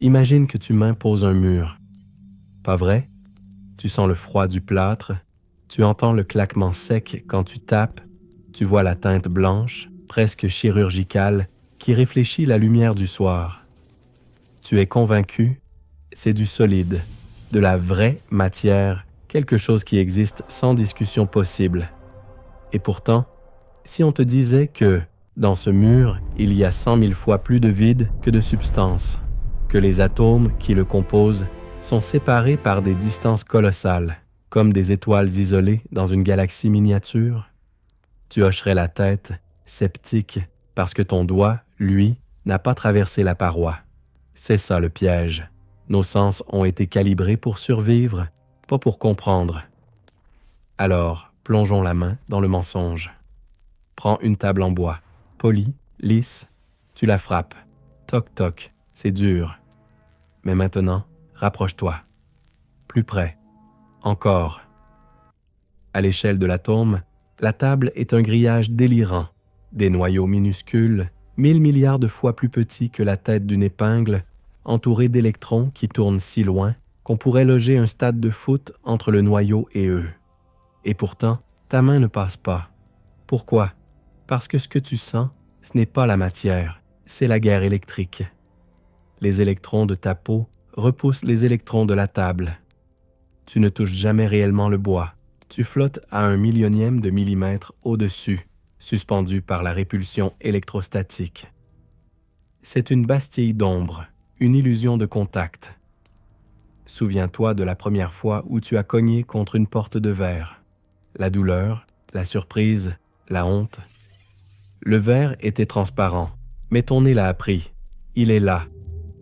Imagine que tu m'imposes un mur. Pas vrai? Tu sens le froid du plâtre, tu entends le claquement sec quand tu tapes, tu vois la teinte blanche, presque chirurgicale, qui réfléchit la lumière du soir. Tu es convaincu, c'est du solide, de la vraie matière, quelque chose qui existe sans discussion possible. Et pourtant, si on te disait que, dans ce mur, il y a 100 000 fois plus de vide que de substance, que les atomes qui le composent sont séparés par des distances colossales, comme des étoiles isolées dans une galaxie miniature, tu hocherais la tête, sceptique, parce que ton doigt, lui, n'a pas traversé la paroi. C'est ça le piège. Nos sens ont été calibrés pour survivre, pas pour comprendre. Alors, plongeons la main dans le mensonge. Prends une table en bois, polie, lisse, tu la frappes. Toc toc, c'est dur. Mais maintenant, rapproche-toi. Plus près. Encore. À l'échelle de l'atome, la table est un grillage délirant. Des noyaux minuscules, 1000 milliards de fois plus petits que la tête d'une épingle, entourés d'électrons qui tournent si loin qu'on pourrait loger un stade de foot entre le noyau et eux. Et pourtant, ta main ne passe pas. Pourquoi? Parce que ce que tu sens, ce n'est pas la matière, c'est la guerre électrique. Les électrons de ta peau repoussent les électrons de la table. Tu ne touches jamais réellement le bois. Tu flottes à 1 millionième de millimètre au-dessus, suspendu par la répulsion électrostatique. C'est une bastille d'ombre, une illusion de contact. Souviens-toi de la première fois où tu as cogné contre une porte de verre. La douleur, la surprise, la honte. Le verre était transparent, mais ton nez l'a appris. Il est là,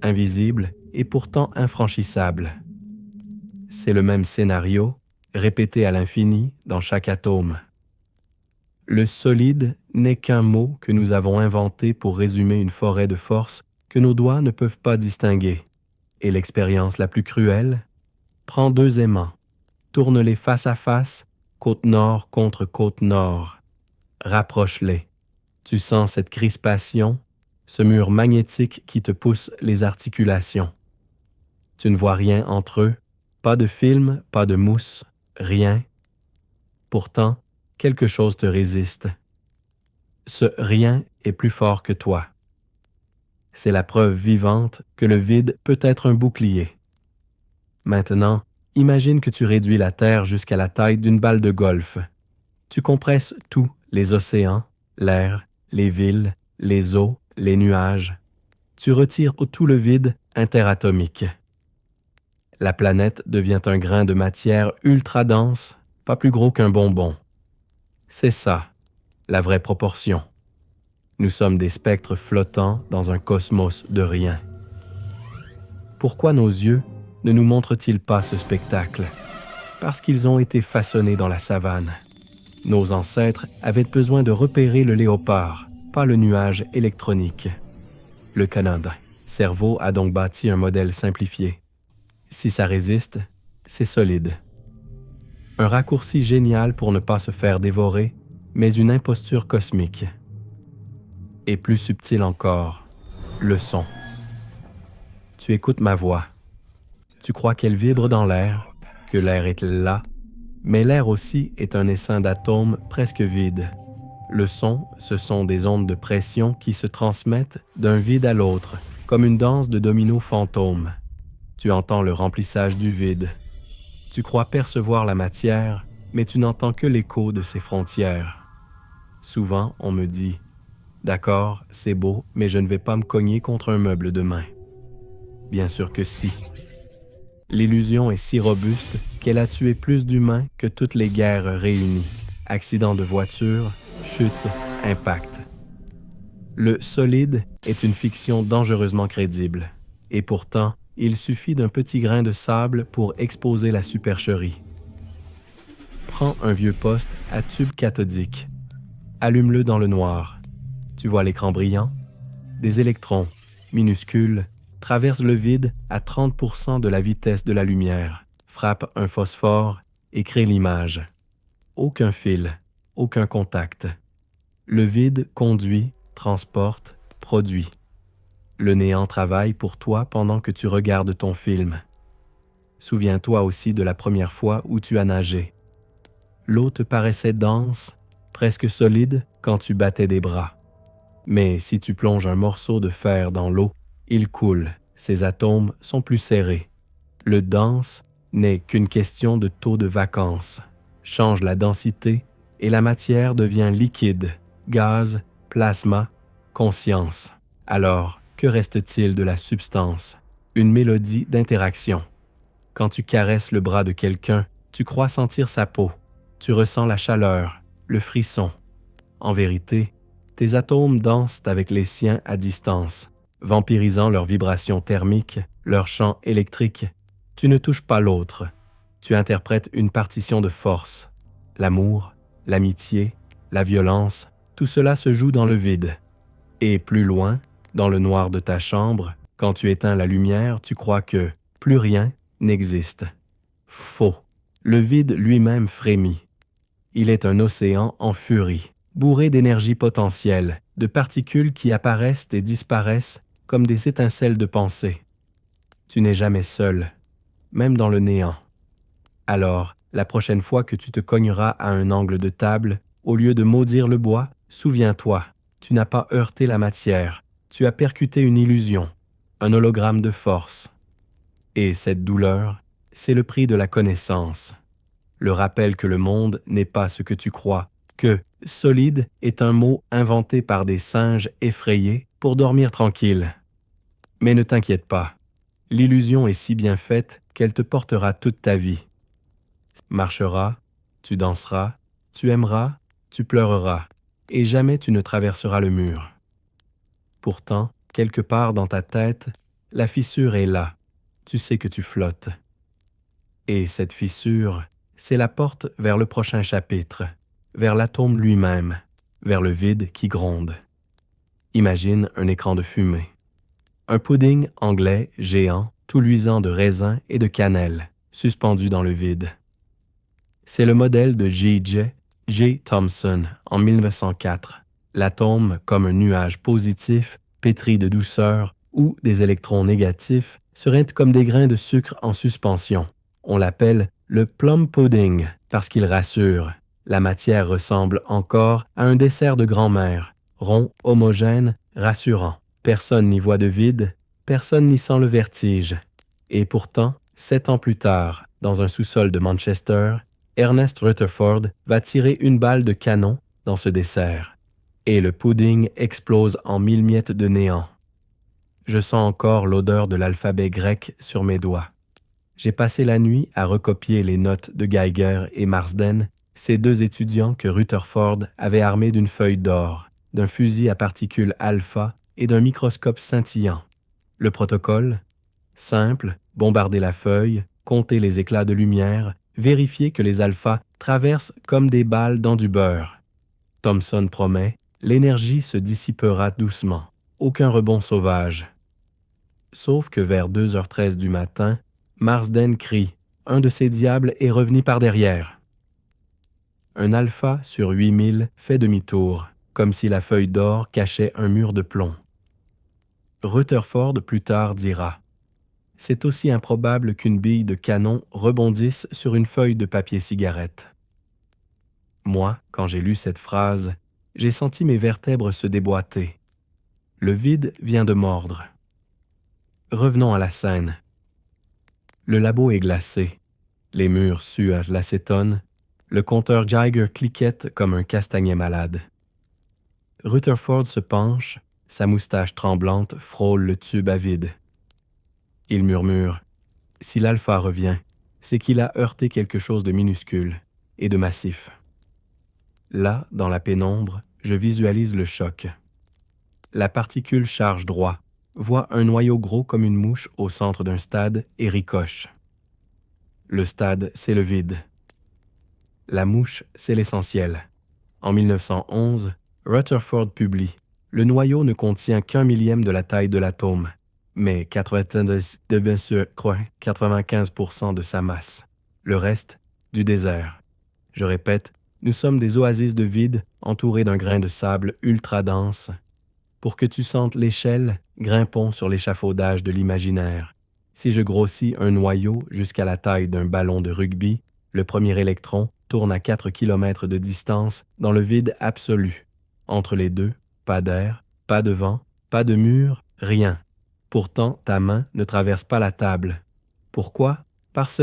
invisible et pourtant infranchissable. C'est le même scénario, répété à l'infini dans chaque atome. Le solide n'est qu'un mot que nous avons inventé pour résumer une forêt de forces que nos doigts ne peuvent pas distinguer. Et l'expérience la plus cruelle? Prends 2 aimants, tourne-les face à face, côte nord contre côte nord. Rapproche-les. Tu sens cette crispation, ce mur magnétique qui te pousse les articulations. Tu ne vois rien entre eux, pas de film, pas de mousse, rien. Pourtant, quelque chose te résiste. Ce rien est plus fort que toi. C'est la preuve vivante que le vide peut être un bouclier. Maintenant, imagine que tu réduis la Terre jusqu'à la taille d'une balle de golf. Tu compresses tout, les océans, l'air, les villes, les eaux, les nuages. Tu retires tout le vide interatomique. La planète devient un grain de matière ultra dense, pas plus gros qu'un bonbon. C'est ça, la vraie proportion. Nous sommes des spectres flottants dans un cosmos de rien. Pourquoi nos yeux ne nous montrent-ils pas ce spectacle? Parce qu'ils ont été façonnés dans la savane. Nos ancêtres avaient besoin de repérer le léopard, pas le nuage électronique. Le Canada, cerveau a donc bâti un modèle simplifié. Si ça résiste, c'est solide. Un raccourci génial pour ne pas se faire dévorer, mais une imposture cosmique. Et plus subtil encore, le son. Tu écoutes ma voix. Tu crois qu'elle vibre dans l'air, que l'air est là, mais l'air aussi est un essaim d'atomes presque vide. Le son, ce sont des ondes de pression qui se transmettent d'un vide à l'autre, comme une danse de dominos fantômes. Tu entends le remplissage du vide. Tu crois percevoir la matière, mais tu n'entends que l'écho de ses frontières. Souvent, on me dit « D'accord, c'est beau, mais je ne vais pas me cogner contre un meuble demain. » Bien sûr que si. L'illusion est si robuste qu'elle a tué plus d'humains que toutes les guerres réunies. Accidents de voiture, chutes, impacts. Le solide est une fiction dangereusement crédible. Et pourtant, il suffit d'un petit grain de sable pour exposer la supercherie. Prends un vieux poste à tube cathodique. Allume-le dans le noir. Tu vois l'écran brillant? Des électrons, minuscules, traversent le vide à 30% de la vitesse de la lumière, frappent un phosphore et créent l'image. Aucun fil, aucun contact. Le vide conduit, transporte, produit. Le néant travaille pour toi pendant que tu regardes ton film. Souviens-toi aussi de la première fois où tu as nagé. L'eau te paraissait dense, presque solide quand tu battais des bras. Mais si tu plonges un morceau de fer dans l'eau, il coule, ses atomes sont plus serrés. Le dense n'est qu'une question de taux de vacances. Change la densité et la matière devient liquide, gaz, plasma, conscience. Alors, que reste-t-il de la substance? Une mélodie d'interaction. Quand tu caresses le bras de quelqu'un, tu crois sentir sa peau. Tu ressens la chaleur, le frisson. En vérité, tes atomes dansent avec les siens à distance, vampirisant leurs vibrations thermiques, leurs champs électriques. Tu ne touches pas l'autre. Tu interprètes une partition de force. L'amour, l'amitié, la violence, tout cela se joue dans le vide. Et plus loin, dans le noir de ta chambre, quand tu éteins la lumière, tu crois que plus rien n'existe. Faux. Le vide lui-même frémit. Il est un océan en furie, bourré d'énergie potentielle, de particules qui apparaissent et disparaissent comme des étincelles de pensée. Tu n'es jamais seul, même dans le néant. Alors, la prochaine fois que tu te cogneras à un angle de table, au lieu de maudire le bois, souviens-toi, tu n'as pas heurté la matière, tu as percuté une illusion, un hologramme de force. Et cette douleur, c'est le prix de la connaissance. Le rappel que le monde n'est pas ce que tu crois, que « solide » est un mot inventé par des singes effrayés pour dormir tranquille. Mais ne t'inquiète pas, l'illusion est si bien faite qu'elle te portera toute ta vie. Marcheras, tu danseras, tu aimeras, tu pleureras, et jamais tu ne traverseras le mur. Pourtant, quelque part dans ta tête, la fissure est là. Tu sais que tu flottes. Et cette fissure, c'est la porte vers le prochain chapitre, vers l'atome lui-même, vers le vide qui gronde. Imagine un écran de fumée. Un pudding anglais géant, tout luisant de raisin et de cannelle, suspendu dans le vide. C'est le modèle de J. Thomson en 1904. L'atome comme un nuage positif, pétri de douceur, où des électrons négatifs seraient comme des grains de sucre en suspension. On l'appelle le plum pudding parce qu'il rassure. La matière ressemble encore à un dessert de grand-mère, rond, homogène, rassurant. Personne n'y voit de vide, personne n'y sent le vertige. Et pourtant, 7 ans plus tard, dans un sous-sol de Manchester, Ernest Rutherford va tirer une balle de canon dans ce dessert. Et le pudding explose en 1000 miettes de néant. Je sens encore l'odeur de l'alphabet grec sur mes doigts. J'ai passé la nuit à recopier les notes de Geiger et Marsden, ces 2 étudiants que Rutherford avait armés d'une feuille d'or, d'un fusil à particules alpha et d'un microscope scintillant. Le protocole? Simple, bombarder la feuille, compter les éclats de lumière, vérifier que les alphas traversent comme des balles dans du beurre. Thomson promet, l'énergie se dissipera doucement, aucun rebond sauvage. Sauf que vers 2h13 du matin, Marsden crie « Un de ces diables est revenu par derrière ». Un alpha sur 8000 fait demi-tour, comme si la feuille d'or cachait un mur de plomb. Rutherford plus tard dira « C'est aussi improbable qu'une bille de canon rebondisse sur une feuille de papier cigarette. » Moi, quand j'ai lu cette phrase, j'ai senti mes vertèbres se déboîter. Le vide vient de mordre. Revenons à la scène. Le labo est glacé. Les murs suent à l'acétone. Le compteur Geiger cliquette comme un castagnet malade. Rutherford se penche, sa moustache tremblante frôle le tube à vide. Il murmure « Si l'alpha revient, c'est qu'il a heurté quelque chose de minuscule et de massif. » Là, dans la pénombre, je visualise le choc. La particule charge droit, voit un noyau gros comme une mouche au centre d'un stade et ricoche. Le stade, c'est le vide. La mouche, c'est l'essentiel. En 1911, Rutherford publie « Le noyau ne contient qu'1 millième de la taille de l'atome, mais 95% de sa masse. Le reste, du désert. Je répète, nous sommes des oasis de vide entourées d'un grain de sable ultra dense. Pour que tu sentes l'échelle, grimpons sur l'échafaudage de l'imaginaire. Si je grossis un noyau jusqu'à la taille d'un ballon de rugby, le premier électron tourne à 4 km de distance dans le vide absolu. Entre les deux, pas d'air, pas de vent, pas de mur, rien. Pourtant, ta main ne traverse pas la table. Pourquoi? Parce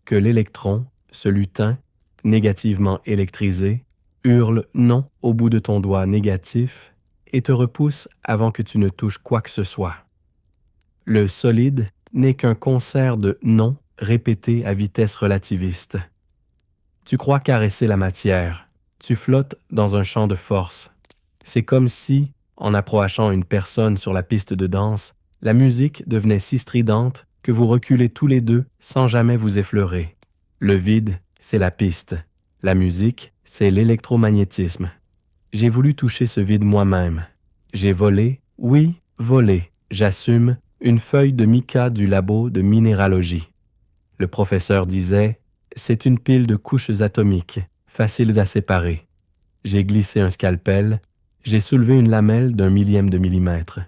que l'électron, ce lutin, négativement électrisé, hurle non au bout de ton doigt négatif et te repousse avant que tu ne touches quoi que ce soit. Le solide n'est qu'un concert de non répété à vitesse relativiste. Tu crois caresser la matière, tu flottes dans un champ de force. C'est comme si, en approchant une personne sur la piste de danse, la musique devenait si stridente que vous reculez tous les deux sans jamais vous effleurer. Le vide, c'est la piste. La musique, c'est l'électromagnétisme. J'ai voulu toucher ce vide moi-même. J'ai volé, oui, volé, j'assume, une feuille de mica du labo de minéralogie. Le professeur disait, c'est une pile de couches atomiques, faciles à séparer. J'ai glissé un scalpel, j'ai soulevé une lamelle d'1 millième de millimètre.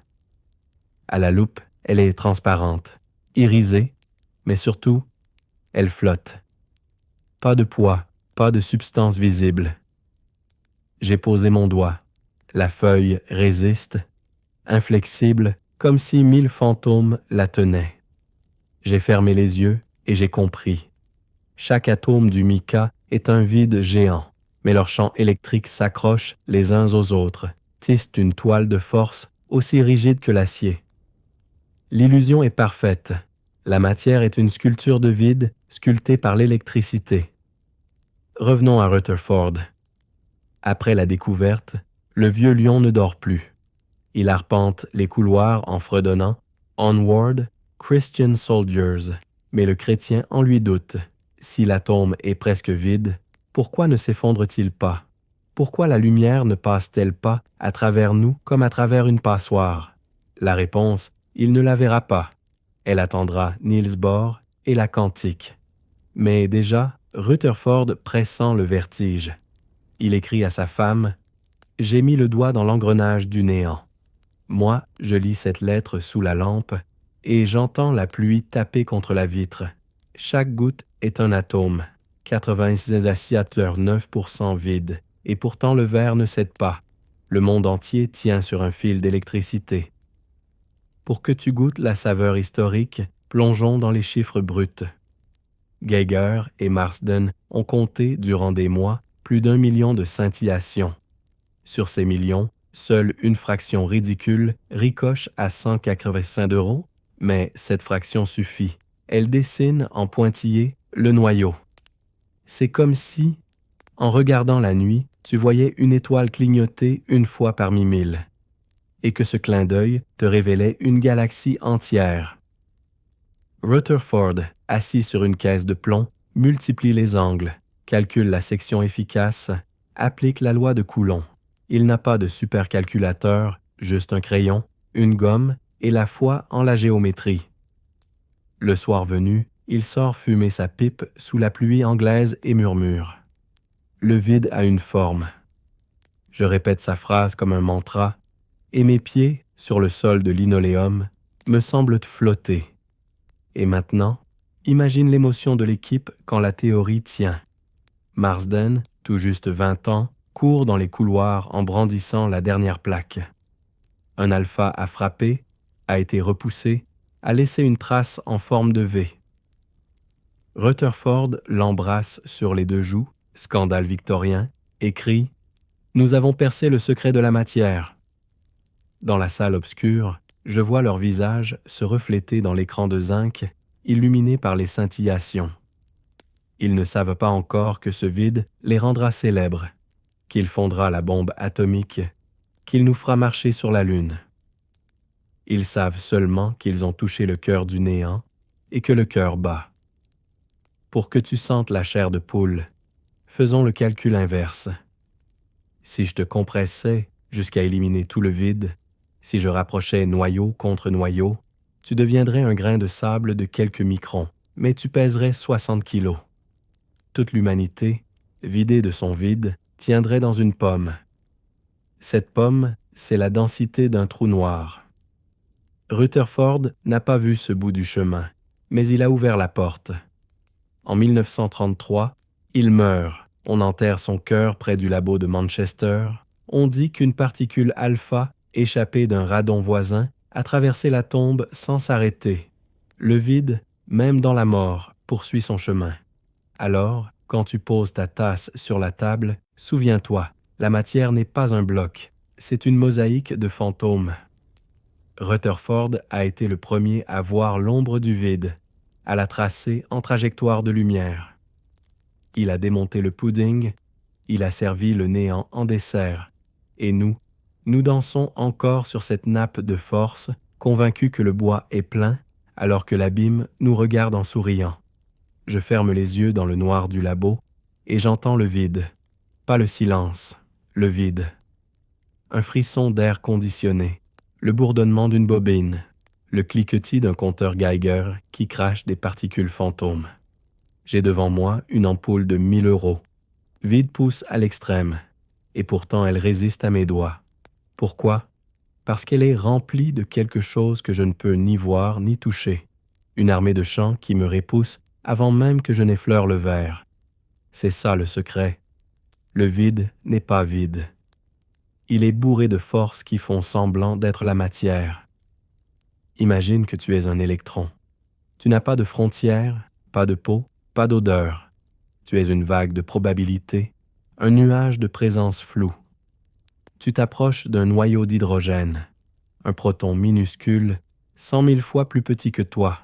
À la loupe, elle est transparente, irisée, mais surtout, elle flotte. Pas de poids, pas de substance visible. J'ai posé mon doigt. La feuille résiste, inflexible, comme si 1000 fantômes la tenaient. J'ai fermé les yeux et j'ai compris. Chaque atome du mica est un vide géant, mais leurs champs électriques s'accrochent les uns aux autres, tissent une toile de force aussi rigide que l'acier. L'illusion est parfaite. La matière est une sculpture de vide sculptée par l'électricité. Revenons à Rutherford. Après la découverte, le vieux lion ne dort plus. Il arpente les couloirs en fredonnant « Onward, Christian Soldiers », mais le chrétien en lui doute. Si l'atome est presque vide, pourquoi ne s'effondre-t-il pas? Pourquoi la lumière ne passe-t-elle pas à travers nous comme à travers une passoire? La réponse, il ne la verra pas. Elle attendra Niels Bohr et la quantique. Mais déjà, Rutherford pressent le vertige. Il écrit à sa femme « J'ai mis le doigt dans l'engrenage du néant. Moi, je lis cette lettre sous la lampe et j'entends la pluie taper contre la vitre. Chaque goutte est un atome, 96,9% vide, et pourtant le verre ne cède pas. Le monde entier tient sur un fil d'électricité. Pour que tu goûtes la saveur historique, plongeons dans les chiffres bruts. Geiger et Marsden ont compté durant des mois plus d'1 million de scintillations. Sur ces millions, seule une fraction ridicule ricoche à 185 €, mais cette fraction suffit. Elle dessine en pointillé le noyau. C'est comme si, en regardant la nuit, tu voyais une étoile clignoter une fois parmi 1000, et que ce clin d'œil te révélait une galaxie entière. Rutherford, assis sur une caisse de plomb, multiplie les angles, calcule la section efficace, applique la loi de Coulomb. Il n'a pas de supercalculateur, juste un crayon, une gomme et la foi en la géométrie. Le soir venu, il sort fumer sa pipe sous la pluie anglaise et murmure. Le vide a une forme. Je répète sa phrase comme un mantra, et mes pieds, sur le sol de linoléum, me semblent flotter. Et maintenant, imagine l'émotion de l'équipe quand la théorie tient. Marsden, tout juste 20 ans, court dans les couloirs en brandissant la dernière plaque. Un alpha a frappé, a été repoussé, a laissé une trace en forme de V. Rutherford l'embrasse sur les 2 joues, scandale victorien, et crie « Nous avons percé le secret de la matière ». Dans la salle obscure, je vois leurs visages se refléter dans l'écran de zinc, illuminé par les scintillations. Ils ne savent pas encore que ce vide les rendra célèbres, qu'il fondra la bombe atomique, qu'il nous fera marcher sur la Lune. Ils savent seulement qu'ils ont touché le cœur du néant et que le cœur bat. Pour que tu sentes la chair de poule, faisons le calcul inverse. Si je te compressais jusqu'à éliminer tout le vide, si je rapprochais noyau contre noyau, tu deviendrais un grain de sable de quelques microns, mais tu pèserais 60 kilos. Toute l'humanité, vidée de son vide, tiendrait dans une pomme. Cette pomme, c'est la densité d'un trou noir. Rutherford n'a pas vu ce bout du chemin, mais il a ouvert la porte. En 1933, il meurt. On enterre son cœur près du labo de Manchester. On dit qu'une particule alpha, échappée d'un radon voisin, a traversé la tombe sans s'arrêter. Le vide, même dans la mort, poursuit son chemin. Alors, quand tu poses ta tasse sur la table, souviens-toi, la matière n'est pas un bloc, c'est une mosaïque de fantômes. Rutherford a été le premier à voir l'ombre du vide, à la tracer en trajectoire de lumière. Il a démonté le pudding, il a servi le néant en dessert, et nous dansons encore sur cette nappe de force, convaincus que le bois est plein, alors que l'abîme nous regarde en souriant. Je ferme les yeux dans le noir du labo, et j'entends le vide, pas le silence, le vide. Un frisson d'air conditionné, le bourdonnement d'une bobine, le cliquetis d'un compteur Geiger qui crache des particules fantômes. J'ai devant moi une ampoule de 1000 €. Vide pousse à l'extrême, et pourtant elle résiste à mes doigts. Pourquoi? Parce qu'elle est remplie de quelque chose que je ne peux ni voir ni toucher. Une armée de chants qui me repousse avant même que je n'effleure le verre. C'est ça le secret. Le vide n'est pas vide. Il est bourré de forces qui font semblant d'être la matière. Imagine que tu es un électron. Tu n'as pas de frontières, pas de peau, pas d'odeur. Tu es une vague de probabilité, un nuage de présence floue. Tu t'approches d'un noyau d'hydrogène, un proton minuscule, 100 000 fois plus petit que toi.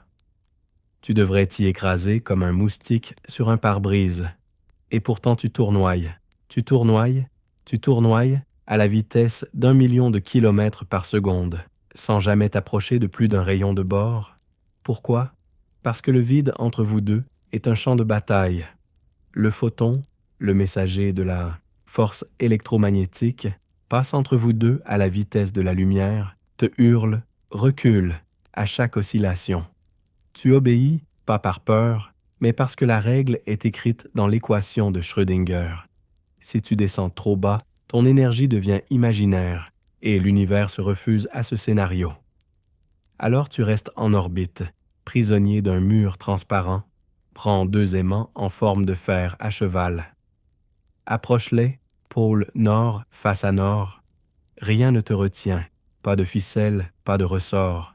Tu devrais t'y écraser comme un moustique sur un pare-brise. Et pourtant tu tournoies, tu tournoies, tu tournoies à la vitesse d'1 million de kilomètres par seconde, sans jamais t'approcher de plus d'un rayon de bord. Pourquoi? Parce que le vide entre vous deux est un champ de bataille. Le photon, le messager de la force électromagnétique, passe entre vous deux à la vitesse de la lumière, te hurle, recule à chaque oscillation. Tu obéis, pas par peur, mais parce que la règle est écrite dans l'équation de Schrödinger. Si tu descends trop bas, ton énergie devient imaginaire et l'univers se refuse à ce scénario. Alors tu restes en orbite, prisonnier d'un mur transparent. Prends 2 aimants en forme de fer à cheval. Approche-les, pôle nord face à nord. Rien ne te retient, pas de ficelle, pas de ressort.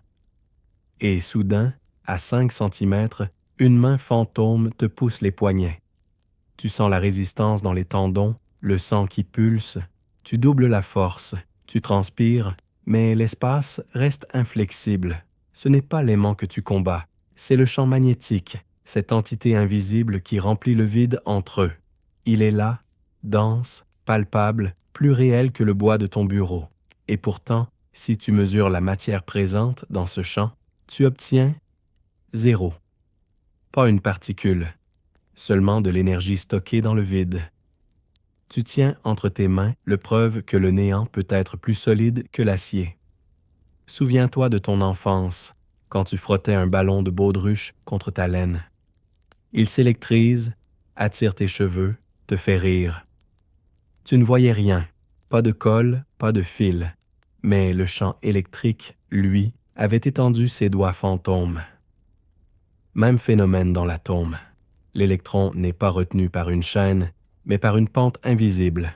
Et soudain, à 5 centimètres, une main fantôme te pousse les poignets. Tu sens la résistance dans les tendons, le sang qui pulse. Tu doubles la force, tu transpires, mais l'espace reste inflexible. Ce n'est pas l'aimant que tu combats, c'est le champ magnétique, cette entité invisible qui remplit le vide entre eux. Il est là, dense, palpable, plus réel que le bois de ton bureau. Et pourtant, si tu mesures la matière présente dans ce champ, tu obtiens 0. Pas une particule, seulement de l'énergie stockée dans le vide. Tu tiens entre tes mains le preuve que le néant peut être plus solide que l'acier. Souviens-toi de ton enfance, quand tu frottais un ballon de baudruche contre ta laine. Il s'électrise, attire tes cheveux, te fait rire. Tu ne voyais rien, pas de colle, pas de fil, mais le champ électrique, lui, avait étendu ses doigts fantômes. Même phénomène dans l'atome. L'électron n'est pas retenu par une chaîne, mais par une pente invisible.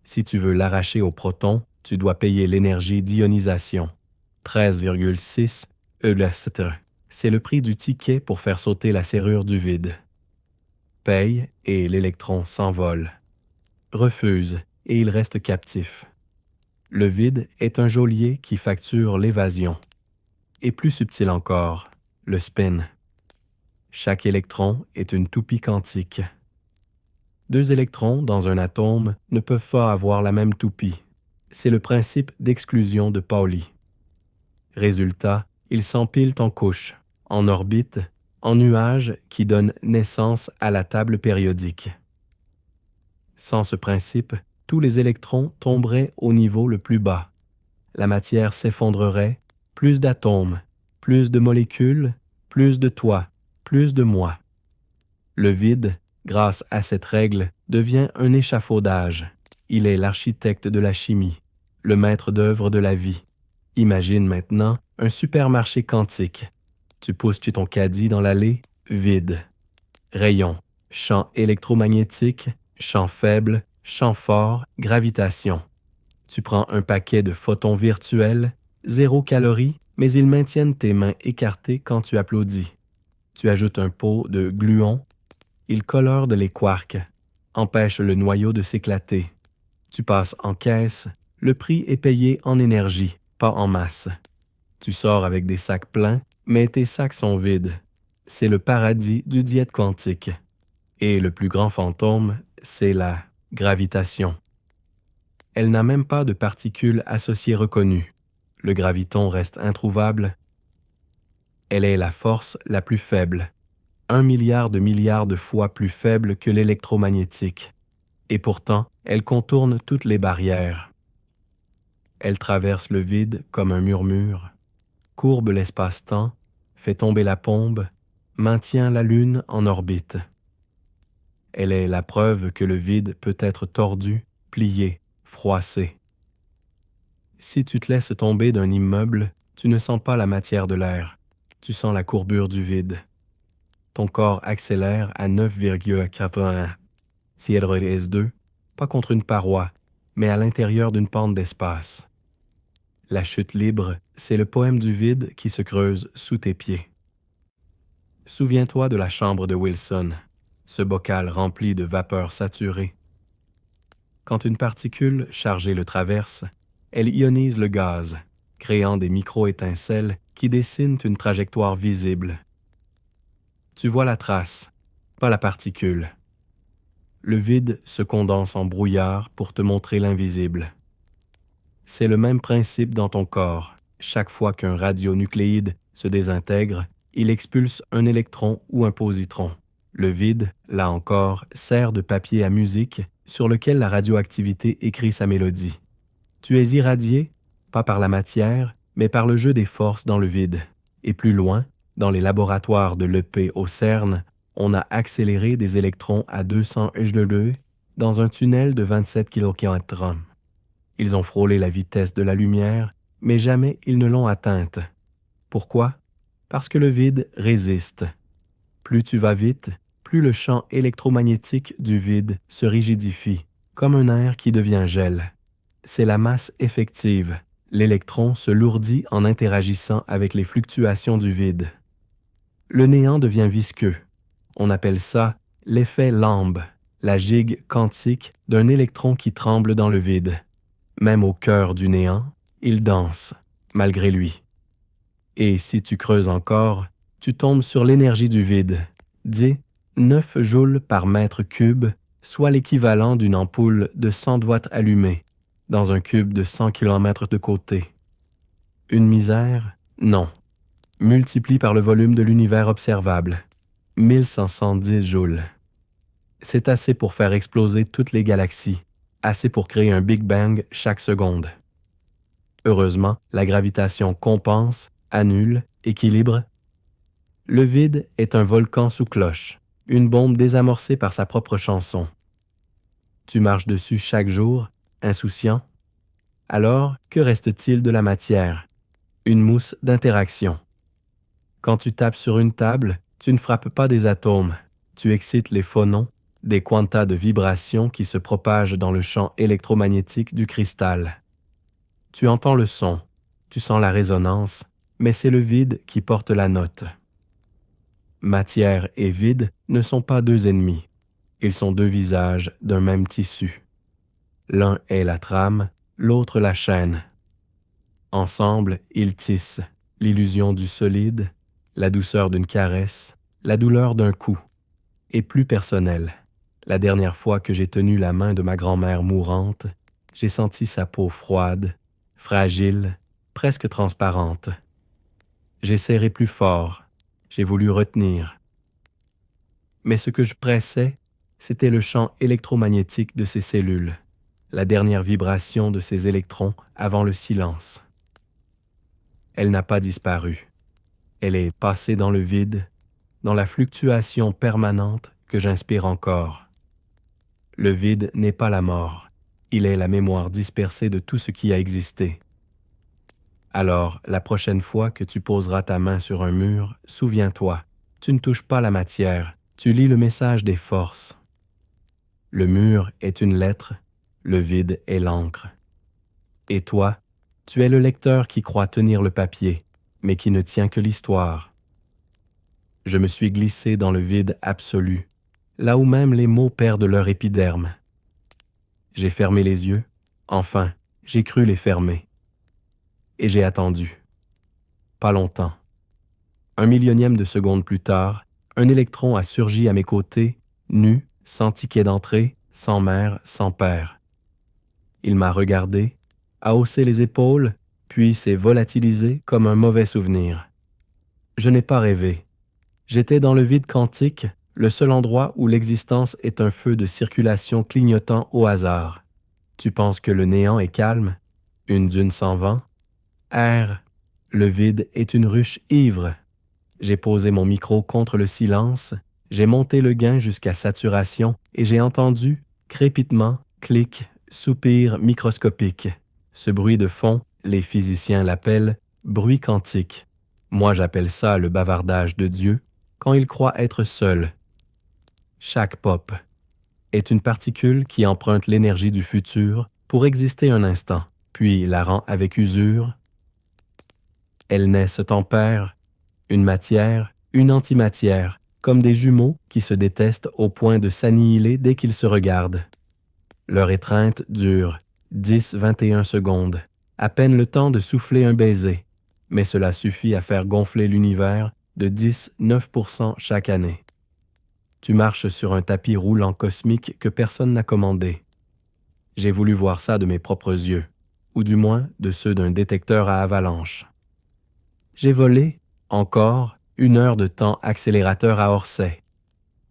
Si tu veux l'arracher au proton, tu dois payer l'énergie d'ionisation. 13,6 ELST. C'est le prix du ticket pour faire sauter la serrure du vide. Paye et l'électron s'envole. Refuse et il reste captif. Le vide est un geôlier qui facture l'évasion. Et plus subtil encore, le spin. Chaque électron est une toupie quantique. 2 électrons dans un atome ne peuvent pas avoir la même toupie. C'est le principe d'exclusion de Pauli. Résultat, ils s'empilent en couches, en orbite, en nuages qui donnent naissance à la table périodique. Sans ce principe, tous les électrons tomberaient au niveau le plus bas. La matière s'effondrerait, plus d'atomes, plus de molécules, plus de toi, plus de moi. Le vide, grâce à cette règle, devient un échafaudage. Il est l'architecte de la chimie, le maître d'œuvre de la vie. Imagine maintenant un supermarché quantique. Tu pousses ton caddie dans l'allée, vide. Rayons, champ électromagnétique, champ faible, champ fort, gravitation. Tu prends un paquet de photons virtuels, 0 calories, mais ils maintiennent tes mains écartées quand tu applaudis. Tu ajoutes un pot de gluons, ils colorent les quarks, empêchent le noyau de s'éclater. Tu passes en caisse, le prix est payé en énergie, pas en masse. Tu sors avec des sacs pleins, mais tes sacs sont vides. C'est le paradis du diète quantique. Et le plus grand fantôme, c'est la gravitation. Elle n'a même pas de particules associées reconnues. Le graviton reste introuvable. Elle est la force la plus faible, 1 milliard de fois plus faible que l'électromagnétique. Et pourtant, elle contourne toutes les barrières. Elle traverse le vide comme un murmure, courbe l'espace-temps, fait tomber la pombe, maintient la Lune en orbite. Elle est la preuve que le vide peut être tordu, plié, froissé. Si tu te laisses tomber d'un immeuble, tu ne sens pas la matière de l'air, tu sens la courbure du vide. Ton corps accélère à 9,81. Si elle relève 2, pas contre une paroi, mais à l'intérieur d'une pente d'espace. La chute libre, c'est le poème du vide qui se creuse sous tes pieds. Souviens-toi de la chambre de Wilson, ce bocal rempli de vapeur saturée. Quand une particule chargée le traverse, elle ionise le gaz, créant des micro-étincelles qui dessinent une trajectoire visible. Tu vois la trace, pas la particule. Le vide se condense en brouillard pour te montrer l'invisible. C'est le même principe dans ton corps. Chaque fois qu'un radionucléide se désintègre, il expulse un électron ou un positron. Le vide, là encore, sert de papier à musique sur lequel la radioactivité écrit sa mélodie. Tu es irradié, pas par la matière, mais par le jeu des forces dans le vide. Et plus loin, dans les laboratoires de l'EP au CERN, on a accéléré des électrons à 200 HLE dans un tunnel de 27 km/h. Ils ont frôlé la vitesse de la lumière, mais jamais ils ne l'ont atteinte. Pourquoi? Parce que le vide résiste. Plus tu vas vite, plus le champ électromagnétique du vide se rigidifie, comme un air qui devient gel. C'est la masse effective. L'électron se lourdit en interagissant avec les fluctuations du vide. Le néant devient visqueux. On appelle ça l'effet Lamb, la gigue quantique d'un électron qui tremble dans le vide. Même au cœur du néant, il danse, malgré lui. Et si tu creuses encore, tu tombes sur l'énergie du vide. Dis 9 joules par mètre cube, soit l'équivalent d'une ampoule de 100 watts allumée, dans un cube de 100 km de côté. Une misère? Non. Multiplie par le volume de l'univers observable. 1510 joules. C'est assez pour faire exploser toutes les galaxies, assez pour créer un Big Bang chaque seconde. Heureusement, la gravitation compense, annule, équilibre. Le vide est un volcan sous cloche, une bombe désamorcée par sa propre chanson. Tu marches dessus chaque jour, insouciant. Alors, que reste-t-il de la matière? Une mousse d'interaction. Quand tu tapes sur une table, tu ne frappes pas des atomes, tu excites les phonons, des quantas de vibrations qui se propagent dans le champ électromagnétique du cristal. Tu entends le son, tu sens la résonance, mais c'est le vide qui porte la note. Matière et vide ne sont pas deux ennemis, ils sont deux visages d'un même tissu. L'un est la trame, l'autre la chaîne. Ensemble, ils tissent l'illusion du solide, la douceur d'une caresse, la douleur d'un coup, et plus personnel. La dernière fois que j'ai tenu la main de ma grand-mère mourante, j'ai senti sa peau froide, fragile, presque transparente. J'ai serré plus fort, j'ai voulu retenir. Mais ce que je pressais, c'était le champ électromagnétique de ses cellules, la dernière vibration de ses électrons avant le silence. Elle n'a pas disparu. Elle est passée dans le vide, dans la fluctuation permanente que j'inspire encore. Le vide n'est pas la mort, Il est la mémoire dispersée de tout ce qui a existé. Alors, la prochaine fois que tu poseras ta main sur un mur, souviens-toi, tu ne touches pas la matière, tu lis le message des forces. Le mur est une lettre, le vide est l'encre. Et toi, tu es le lecteur qui croit tenir le papier, mais qui ne tient que l'histoire. Je me suis glissé dans le vide absolu, là où même les mots perdent leur épiderme. J'ai fermé les yeux, enfin, j'ai cru les fermer. Et j'ai attendu. Pas longtemps. 1 millionième de seconde plus tard, un électron a surgi à mes côtés, nu, sans ticket d'entrée, sans mère, sans père. Il m'a regardé, a haussé les épaules, puis s'est volatilisé comme un mauvais souvenir. Je n'ai pas rêvé. J'étais dans le vide quantique, le seul endroit où l'existence est un feu de circulation clignotant au hasard. Tu penses que le néant est calme, une dune sans vent? Air, le vide est une ruche ivre. J'ai posé mon micro contre le silence, j'ai monté le gain jusqu'à saturation et j'ai entendu crépitement, clic, soupir microscopique. Ce bruit de fond, les physiciens l'appellent bruit quantique. Moi, j'appelle ça le bavardage de Dieu quand il croit être seul. Chaque pop est une particule qui emprunte l'énergie du futur pour exister un instant, puis la rend avec usure. Elle naît, se tempère, une matière, une antimatière, comme des jumeaux qui se détestent au point de s'annihiler dès qu'ils se regardent. Leur étreinte dure 10-21 secondes, à peine le temps de souffler un baiser, mais cela suffit à faire gonfler l'univers de 10-9% chaque année. Tu marches sur un tapis roulant cosmique que personne n'a commandé. J'ai voulu voir ça de mes propres yeux, ou du moins de ceux d'un détecteur à avalanche. J'ai volé, encore, 1 heure de temps accélérateur à Orsay.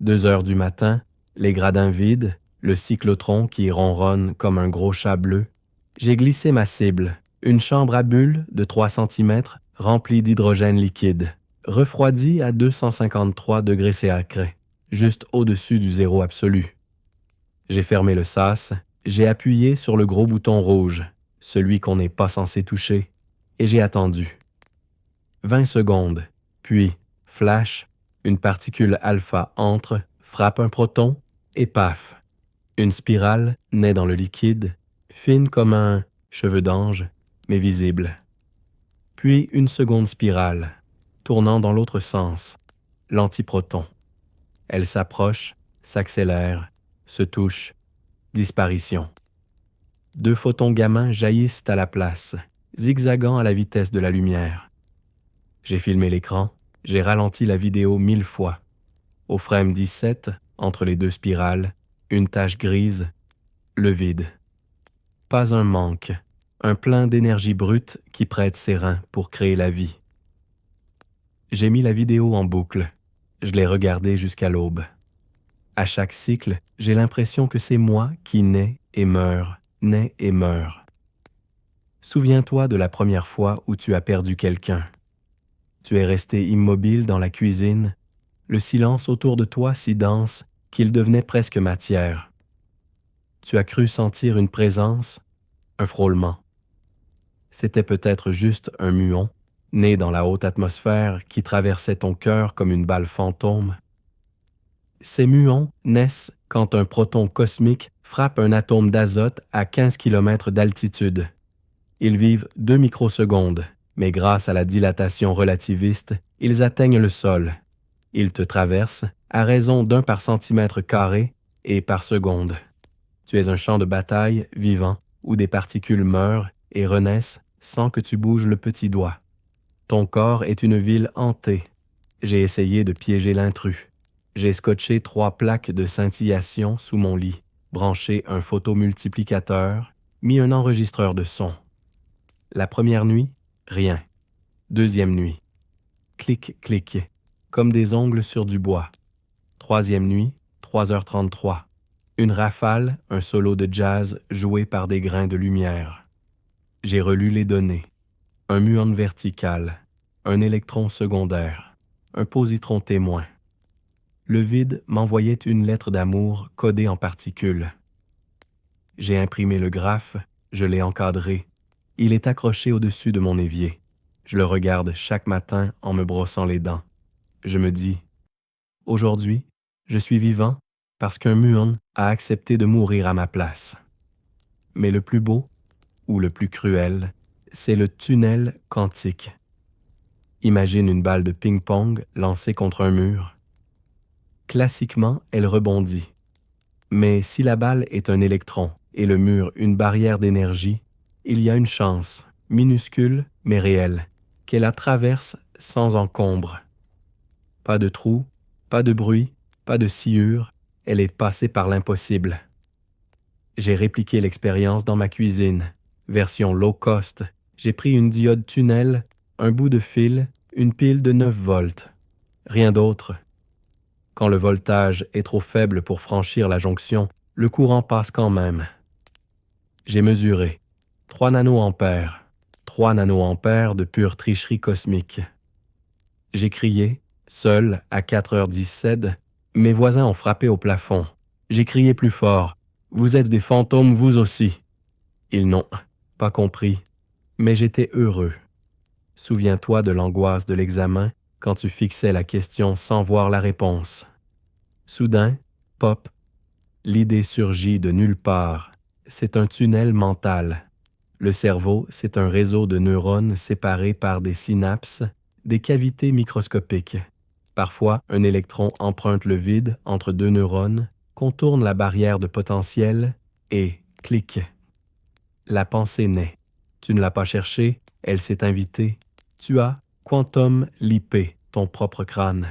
2 heures du matin, les gradins vides, le cyclotron qui ronronne comme un gros chat bleu. J'ai glissé ma cible, une chambre à bulles de 3 cm remplie d'hydrogène liquide, refroidie à 253 degrés C, juste au-dessus du zéro absolu. J'ai fermé le sas, j'ai appuyé sur le gros bouton rouge, celui qu'on n'est pas censé toucher, et j'ai attendu. 20 secondes, puis, flash, une particule alpha entre, frappe un proton, et paf! Une spirale naît dans le liquide, fine comme un cheveu d'ange, mais visible. Puis une seconde spirale, tournant dans l'autre sens, l'antiproton. Elle s'approche, s'accélère, se touche, disparition. 2 photons gamma jaillissent à la place, zigzagant à la vitesse de la lumière. J'ai filmé l'écran, j'ai ralenti la vidéo 1000 fois. Au frame 17, entre les 2 spirales, une tache grise, le vide. Pas un manque, un plein d'énergie brute qui prête ses reins pour créer la vie. J'ai mis la vidéo en boucle. Je l'ai regardée jusqu'à l'aube. À chaque cycle, j'ai l'impression que c'est moi qui nais et meurs, nais et meurs. Souviens-toi de la première fois où tu as perdu quelqu'un. Tu es resté immobile dans la cuisine, le silence autour de toi si dense qu'il devenait presque matière. Tu as cru sentir une présence, un frôlement. C'était peut-être juste un muon, né dans la haute atmosphère qui traversait ton cœur comme une balle fantôme. Ces muons naissent quand un proton cosmique frappe un atome d'azote à 15 km d'altitude. Ils vivent 2 microsecondes, mais grâce à la dilatation relativiste, ils atteignent le sol. Ils te traversent à raison d'1 par centimètre carré et par seconde. Tu es un champ de bataille vivant où des particules meurent et renaissent sans que tu bouges le petit doigt. Ton corps est une ville hantée. J'ai essayé de piéger l'intrus. J'ai scotché 3 plaques de scintillation sous mon lit, branché un photomultiplicateur, mis un enregistreur de son. La première nuit, rien. Deuxième nuit, clic, clic, comme des ongles sur du bois. Troisième nuit, 3h33. Une rafale, un solo de jazz joué par des grains de lumière. J'ai relu les données. Un muon vertical, un électron secondaire, un positron témoin. Le vide m'envoyait une lettre d'amour codée en particules. J'ai imprimé le graphe, je l'ai encadré. Il est accroché au-dessus de mon évier. Je le regarde chaque matin en me brossant les dents. Je me dis, aujourd'hui, je suis vivant parce qu'un muon a accepté de mourir à ma place. Mais le plus beau, ou le plus cruel, c'est le tunnel quantique. Imagine une balle de ping-pong lancée contre un mur. Classiquement, elle rebondit. Mais si la balle est un électron et le mur une barrière d'énergie, il y a une chance, minuscule mais réelle, qu'elle la traverse sans encombre. Pas de trou, pas de bruit, pas de sciure, elle est passée par l'impossible. J'ai répliqué l'expérience dans ma cuisine. Version low cost, j'ai pris une diode tunnel, un bout de fil, une pile de 9 volts. Rien d'autre. Quand le voltage est trop faible pour franchir la jonction, le courant passe quand même. J'ai mesuré 3 nanoampères, 3 nanoampères de pure tricherie cosmique. J'ai crié, seul, à 4h17, mes voisins ont frappé au plafond. J'ai crié plus fort, vous êtes des fantômes vous aussi. Ils n'ont pas compris, mais j'étais heureux. Souviens-toi de l'angoisse de l'examen quand tu fixais la question sans voir la réponse. Soudain, pop, l'idée surgit de nulle part. C'est un tunnel mental. Le cerveau, c'est un réseau de neurones séparés par des synapses, des cavités microscopiques. Parfois, un électron emprunte le vide entre deux neurones, contourne la barrière de potentiel et clic. La pensée naît. Tu ne l'as pas cherchée, elle s'est invitée. Tu as quantum leapé ton propre crâne.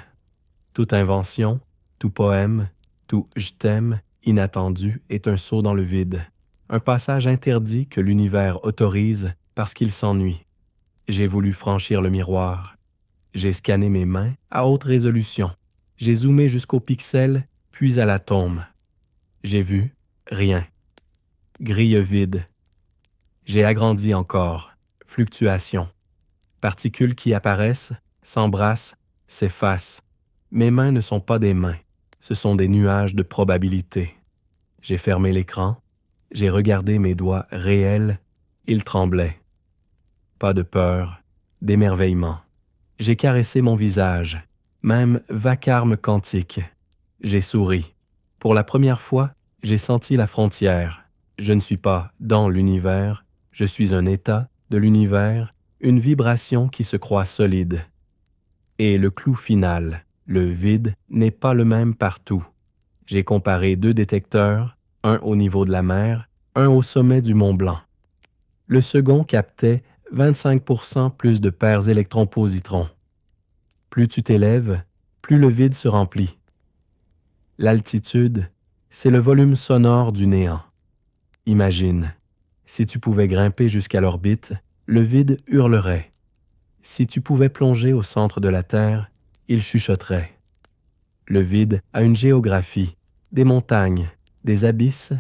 Toute invention, tout poème, tout « je t'aime » inattendu est un saut dans le vide. Un passage interdit que l'univers autorise parce qu'il s'ennuie. J'ai voulu franchir le miroir. J'ai scanné mes mains à haute résolution. J'ai zoomé jusqu'au pixel, puis à l'atome. J'ai vu rien. Grille vide. J'ai agrandi encore. Fluctuation. Particules qui apparaissent, s'embrassent, s'effacent. Mes mains ne sont pas des mains. Ce sont des nuages de probabilité. J'ai fermé l'écran. J'ai regardé mes doigts réels. Ils tremblaient. Pas de peur, d'émerveillement. J'ai caressé mon visage, même vacarme quantique. J'ai souri. Pour la première fois, j'ai senti la frontière. Je ne suis pas dans l'univers, je suis un état de l'univers, une vibration qui se croit solide. Et le clou final, le vide, n'est pas le même partout. J'ai comparé 2 détecteurs, un au niveau de la mer, un au sommet du Mont Blanc. Le second captait 25% plus de paires électrons-positrons. Plus tu t'élèves, plus le vide se remplit. L'altitude, c'est le volume sonore du néant. Imagine, si tu pouvais grimper jusqu'à l'orbite, le vide hurlerait. Si tu pouvais plonger au centre de la Terre, il chuchoterait. Le vide a une géographie, des montagnes, des abysses.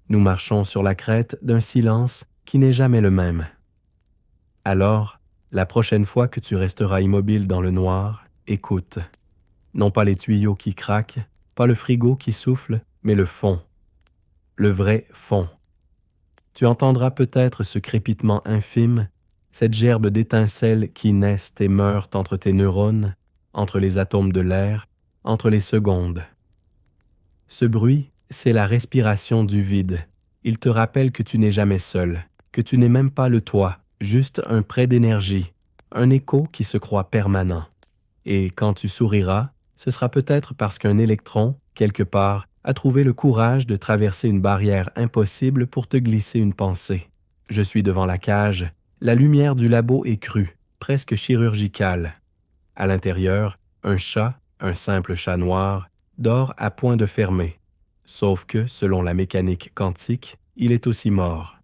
Nous marchons sur la crête d'un silence qui n'est jamais le même. Alors, la prochaine fois que tu resteras immobile dans le noir, écoute. Non pas les tuyaux qui craquent, pas le frigo qui souffle, mais le fond. Le vrai fond. Tu entendras peut-être ce crépitement infime, cette gerbe d'étincelles qui naissent et meurent entre tes neurones, entre les atomes de l'air, entre les secondes. Ce bruit, c'est la respiration du vide. Il te rappelle que tu n'es jamais seul, que tu n'es même pas le toi, juste un prêt d'énergie, un écho qui se croit permanent. Et quand tu souriras, ce sera peut-être parce qu'un électron, quelque part, a trouvé le courage de traverser une barrière impossible pour te glisser une pensée. Je suis devant la cage, la lumière du labo est crue, presque chirurgicale. À l'intérieur, un chat, un simple chat noir, dort à point de fermer. Sauf que, selon la mécanique quantique, il est aussi mort.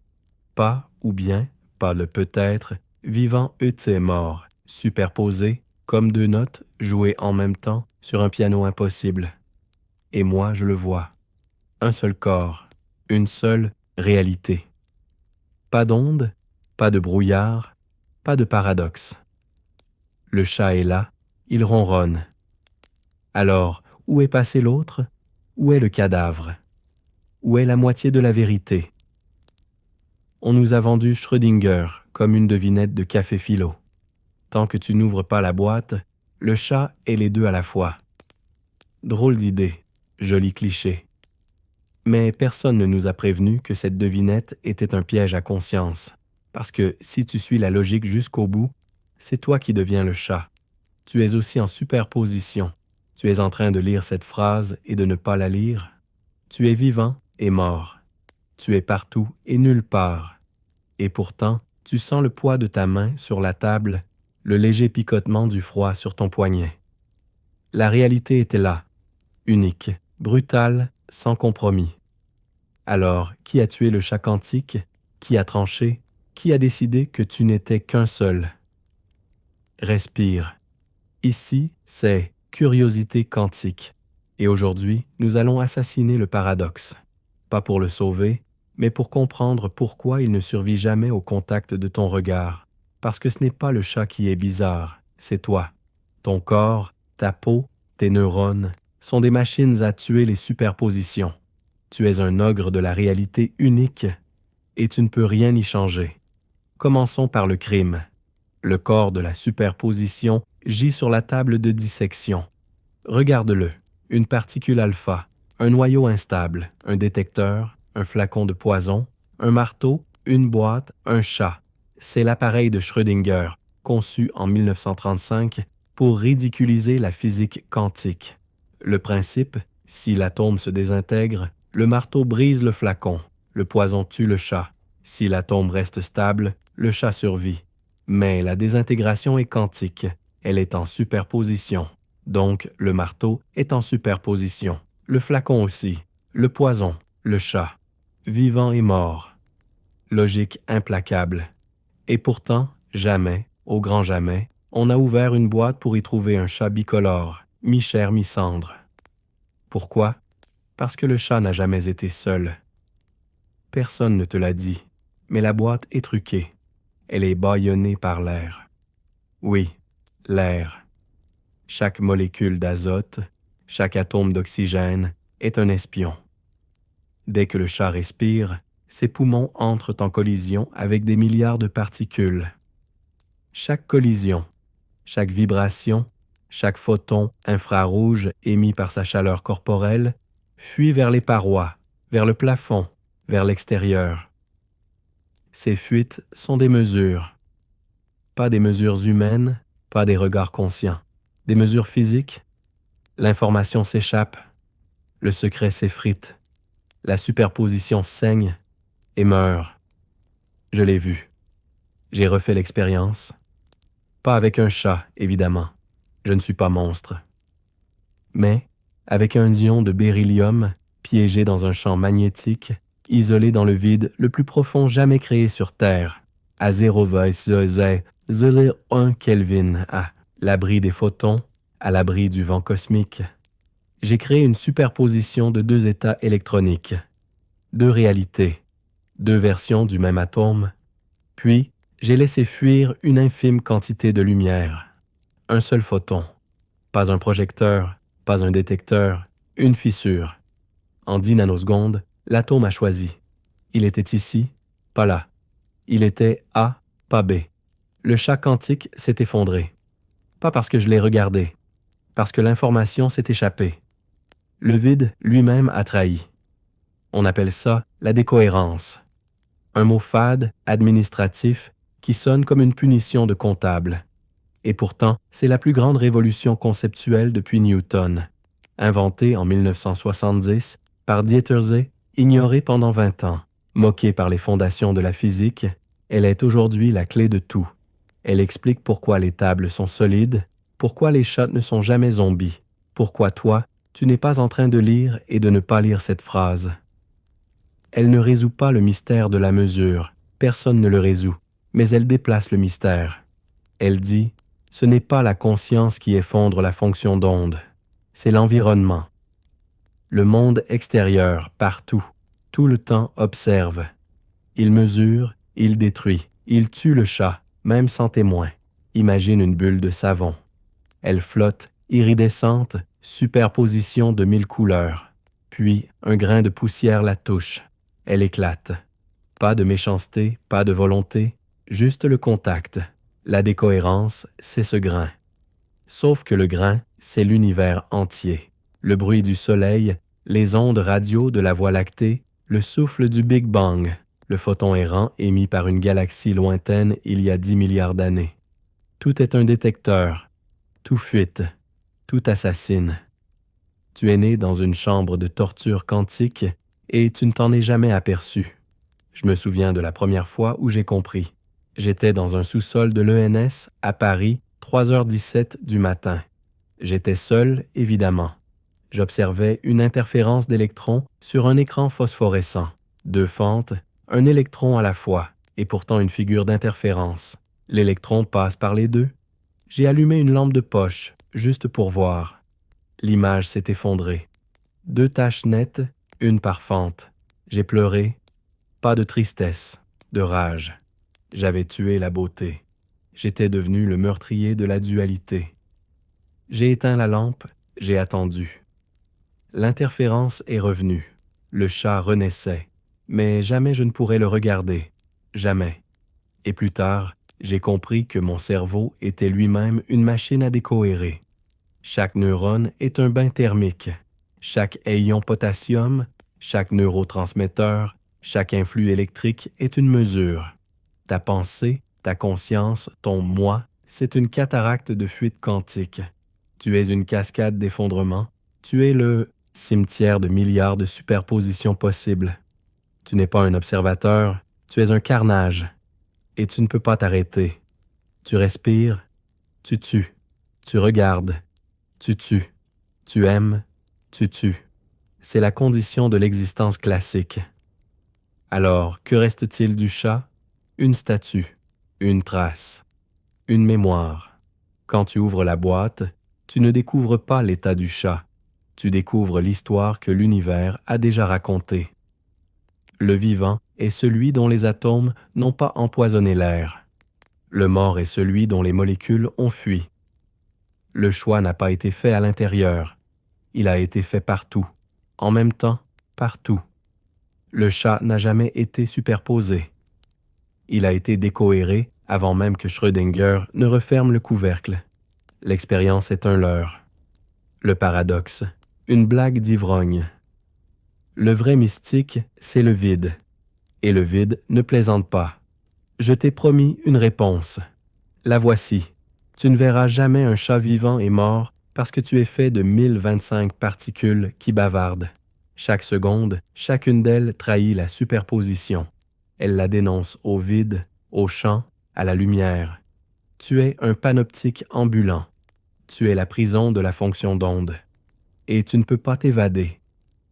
Pas ou bien, pas le peut-être, vivant et mort, superposés, comme 2 notes jouées en même temps sur un piano impossible. Et moi, je le vois. Un seul corps, une seule réalité. Pas d'onde, pas de brouillard, pas de paradoxe. Le chat est là, il ronronne. Alors, où est passé l'autre? Où est le cadavre? Où est la moitié de la vérité? On nous a vendu Schrödinger comme une devinette de café philo. Tant que tu n'ouvres pas la boîte, le chat est les deux à la fois. Drôle d'idée, joli cliché. Mais personne ne nous a prévenu que cette devinette était un piège à conscience. Parce que si tu suis la logique jusqu'au bout, c'est toi qui deviens le chat. Tu es aussi en superposition. Tu es en train de lire cette phrase et de ne pas la lire. Tu es vivant et mort. Tu es partout et nulle part. Et pourtant, tu sens le poids de ta main sur la table, le léger picotement du froid sur ton poignet. La réalité était là, unique, brutale, sans compromis. Alors, qui a tué le chat quantique? Qui a tranché? Qui a décidé que tu n'étais qu'un seul? Respire. Ici, c'est curiosité quantique. Et aujourd'hui, nous allons assassiner le paradoxe. Pas pour le sauver, mais pour comprendre pourquoi il ne survit jamais au contact de ton regard. Parce que ce n'est pas le chat qui est bizarre, c'est toi. Ton corps, ta peau, tes neurones sont des machines à tuer les superpositions. Tu es un ogre de la réalité unique et tu ne peux rien y changer. Commençons par le crime. Le corps de la superposition gît sur la table de dissection. Regarde-le, une particule alpha, un noyau instable, un détecteur, un flacon de poison, un marteau, une boîte, un chat. C'est l'appareil de Schrödinger, conçu en 1935 pour ridiculiser la physique quantique. Le principe, si l'atome se désintègre, le marteau brise le flacon, le poison tue le chat. Si l'atome reste stable, le chat survit. Mais la désintégration est quantique, elle est en superposition. Donc, le marteau est en superposition. Le flacon aussi, le poison, le chat. Vivant et mort. Logique implacable. Et pourtant, jamais, au grand jamais, on a ouvert une boîte pour y trouver un chat bicolore, mi-chair, mi-cendre. Pourquoi? Parce que le chat n'a jamais été seul. Personne ne te l'a dit, mais la boîte est truquée. Elle est bâillonnée par l'air. Oui, l'air. Chaque molécule d'azote, chaque atome d'oxygène est un espion. Dès que le chat respire, ses poumons entrent en collision avec des milliards de particules. Chaque collision, chaque vibration, chaque photon infrarouge émis par sa chaleur corporelle fuit vers les parois, vers le plafond, vers l'extérieur. Ces fuites sont des mesures. Pas des mesures humaines, pas des regards conscients. Des mesures physiques. L'information s'échappe. Le secret s'effrite. La superposition saigne et meurt. Je l'ai vu. J'ai refait l'expérience. Pas avec un chat, évidemment. Je ne suis pas monstre. Mais avec un ion de beryllium piégé dans un champ magnétique, isolé dans le vide le plus profond jamais créé sur Terre, à 0,001 Kelvin, à l'abri des photons, à l'abri du vent cosmique. J'ai créé une superposition de deux états électroniques, deux réalités, deux versions du même atome, puis j'ai laissé fuir une infime quantité de lumière, un seul photon, pas un projecteur, pas un détecteur, une fissure. En 10 nanosecondes, l'atome a choisi. Il était ici, pas là. Il était A, pas B. Le chat quantique s'est effondré. Pas parce que je l'ai regardé, parce que l'information s'est échappée. Le vide lui-même a trahi. On appelle ça la décohérence. Un mot fade, administratif, qui sonne comme une punition de comptable. Et pourtant, c'est la plus grande révolution conceptuelle depuis Newton. Inventée en 1970 par Dieterse, ignorée pendant 20 ans, moquée par les fondations de la physique, elle est aujourd'hui la clé de tout. Elle explique pourquoi les tables sont solides, pourquoi les chats ne sont jamais zombies, pourquoi toi, tu n'es pas en train de lire et de ne pas lire cette phrase. Elle ne résout pas le mystère de la mesure, personne ne le résout, mais elle déplace le mystère. Elle dit, ce n'est pas la conscience qui effondre la fonction d'onde, c'est l'environnement. Le monde extérieur, partout, tout le temps observe. Il mesure, il détruit, il tue le chat, même sans témoin. Imagine une bulle de savon. Elle flotte, iridescente, superposition de 1000 couleurs. Puis, un grain de poussière la touche. Elle éclate. Pas de méchanceté, pas de volonté, juste le contact. La décohérence, c'est ce grain. Sauf que le grain, c'est l'univers entier. Le bruit du soleil, les ondes radio de la Voie lactée, le souffle du Big Bang, le photon errant émis par une galaxie lointaine il y a 10 milliards d'années. Tout est un détecteur. Tout fuite. Tout assassine. Tu es né dans une chambre de torture quantique et tu ne t'en es jamais aperçu. Je me souviens de la première fois où j'ai compris. J'étais dans un sous-sol de l'ENS à Paris, 3h17 du matin. J'étais seul, évidemment. J'observais une interférence d'électrons sur un écran phosphorescent. 2 fentes, un électron à la fois, et pourtant une figure d'interférence. L'électron passe par les deux. J'ai allumé une lampe de poche, juste pour voir. L'image s'est effondrée. 2 taches nettes, une par fente. J'ai pleuré. Pas de tristesse, de rage. J'avais tué la beauté. J'étais devenu le meurtrier de la dualité. J'ai éteint la lampe, j'ai attendu. L'interférence est revenue. Le chat renaissait. Mais jamais je ne pourrais le regarder. Jamais. Et plus tard, j'ai compris que mon cerveau était lui-même une machine à décohérer. Chaque neurone est un bain thermique. Chaque ion potassium, chaque neurotransmetteur, chaque influx électrique est une mesure. Ta pensée, ta conscience, ton moi, c'est une cataracte de fuite quantique. Tu es une cascade d'effondrement. Tu es le cimetière de milliards de superpositions possibles. Tu n'es pas un observateur, tu es un carnage. Et tu ne peux pas t'arrêter. Tu respires, tu tues, tu regardes, tu tues, tu aimes, tu tues. C'est la condition de l'existence classique. Alors, que reste-t-il du chat? Une statue, une trace, une mémoire. Quand tu ouvres la boîte, tu ne découvres pas l'état du chat. Tu découvres l'histoire que l'univers a déjà racontée. Le vivant est celui dont les atomes n'ont pas empoisonné l'air. Le mort est celui dont les molécules ont fui. Le choix n'a pas été fait à l'intérieur. Il a été fait partout. En même temps, partout. Le chat n'a jamais été superposé. Il a été décohéré avant même que Schrödinger ne referme le couvercle. L'expérience est un leurre. Le paradoxe, une blague d'ivrogne. Le vrai mystique, c'est le vide. Et le vide ne plaisante pas. Je t'ai promis une réponse. La voici. Tu ne verras jamais un chat vivant et mort parce que tu es fait de 1025 particules qui bavardent. Chaque seconde, chacune d'elles trahit la superposition. Elle la dénonce au vide, au champ, à la lumière. Tu es un panoptique ambulant. Tu es la prison de la fonction d'onde. Et tu ne peux pas t'évader.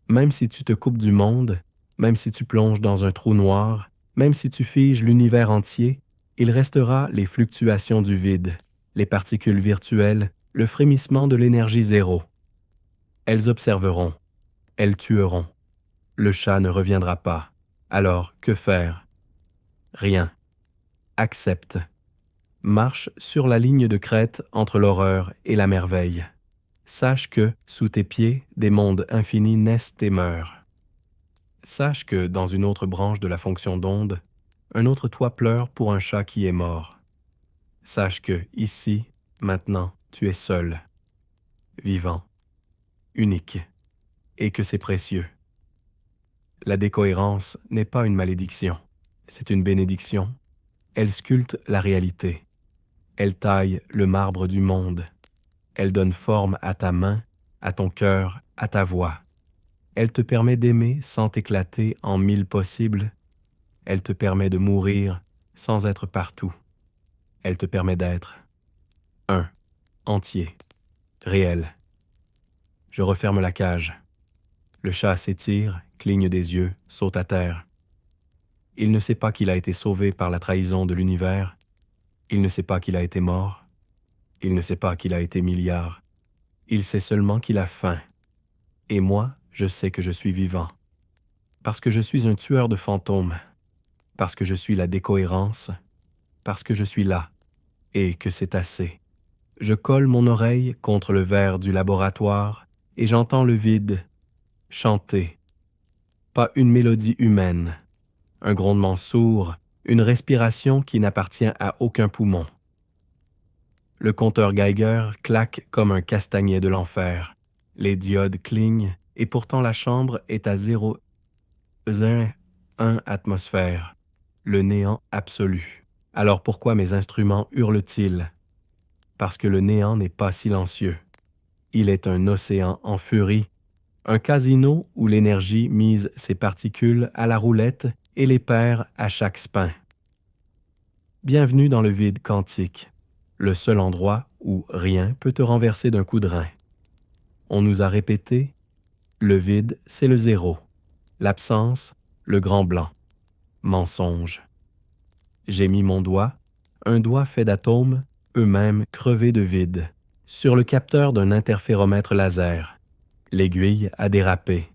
Même si tu te coupes du monde, même si tu plonges dans un trou noir, même si tu figes l'univers entier, il restera les fluctuations du vide, les particules virtuelles, le frémissement de l'énergie zéro. Elles observeront. Elles tueront. Le chat ne reviendra pas. Alors, que faire? Rien. Accepte. Marche sur la ligne de crête entre l'horreur et la merveille. Sache que, sous tes pieds, des mondes infinis naissent et meurent. Sache que, dans une autre branche de la fonction d'onde, un autre toi pleure pour un chat qui est mort. Sache que, ici, maintenant, tu es seul, vivant, unique, et que c'est précieux. La décohérence n'est pas une malédiction, c'est une bénédiction. Elle sculpte la réalité. Elle taille le marbre du monde. Elle donne forme à ta main, à ton cœur, à ta voix. Elle te permet d'aimer sans t'éclater en 1000 possibles. Elle te permet de mourir sans être partout. Elle te permet d'être un, entier, réel. Je referme la cage. Le chat s'étire, cligne des yeux, saute à terre. Il ne sait pas qu'il a été sauvé par la trahison de l'univers. Il ne sait pas qu'il a été mort. Il ne sait pas qu'il a été milliard. Il sait seulement qu'il a faim. Et moi, je sais que je suis vivant. Parce que je suis un tueur de fantômes. Parce que je suis la décohérence. Parce que je suis là. Et que c'est assez. Je colle mon oreille contre le verre du laboratoire et j'entends le vide. chanter. Pas une mélodie humaine, un grondement sourd, une respiration qui n'appartient à aucun poumon. Le compteur Geiger claque comme un castagnet de l'enfer. Les diodes clignent et pourtant la chambre est à 0,1 atmosphère, le néant absolu. Alors pourquoi mes instruments hurlent-ils? Parce que le néant n'est pas silencieux. Il est un océan en furie, un casino où l'énergie mise ses particules à la roulette et les perd à chaque spin. Bienvenue dans le vide quantique, le seul endroit où rien peut te renverser d'un coup de rein. On nous a répété, le vide, c'est le zéro, l'absence, le grand blanc. Mensonge. J'ai mis mon doigt, un doigt fait d'atomes, eux-mêmes crevés de vide, sur le capteur d'un interféromètre laser. L'aiguille a dérapé.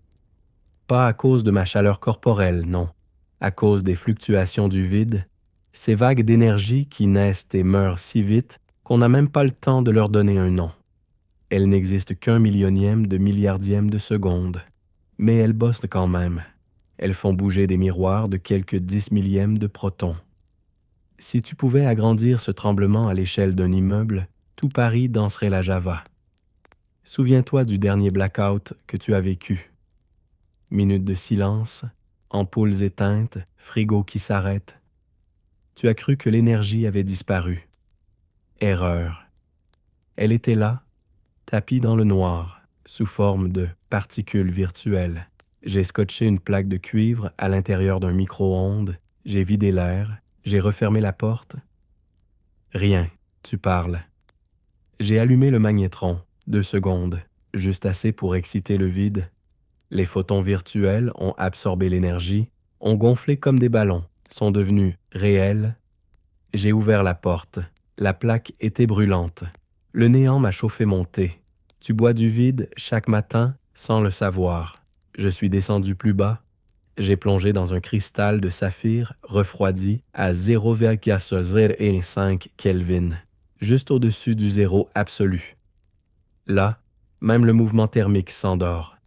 Pas à cause de ma chaleur corporelle, non, à cause des fluctuations du vide, ces vagues d'énergie qui naissent et meurent si vite qu'on n'a même pas le temps de leur donner un nom. Elles n'existent qu'un millionième de milliardième de seconde, mais elles bossent quand même. Elles font bouger des miroirs de quelques 10 millièmes de protons. Si tu pouvais agrandir ce tremblement à l'échelle d'un immeuble, tout Paris danserait la Java. Souviens-toi du dernier blackout que tu as vécu. Minutes de silence, ampoules éteintes, frigo qui s'arrête. Tu as cru que l'énergie avait disparu. Erreur. Elle était là, tapie dans le noir, sous forme de particules virtuelles. J'ai scotché une plaque de cuivre à l'intérieur d'un micro-ondes, j'ai vidé l'air, j'ai refermé la porte. Rien, tu parles. J'ai allumé le magnétron, 2 secondes, juste assez pour exciter le vide. Les photons virtuels ont absorbé l'énergie, ont gonflé comme des ballons, sont devenus réels. J'ai ouvert la porte. La plaque était brûlante. Le néant m'a chauffé mon thé. Tu bois du vide chaque matin sans le savoir. Je suis descendu plus bas. J'ai plongé dans un cristal de saphir refroidi à 0,05 Kelvin, juste au-dessus du zéro absolu. Là, même le mouvement thermique s'endort.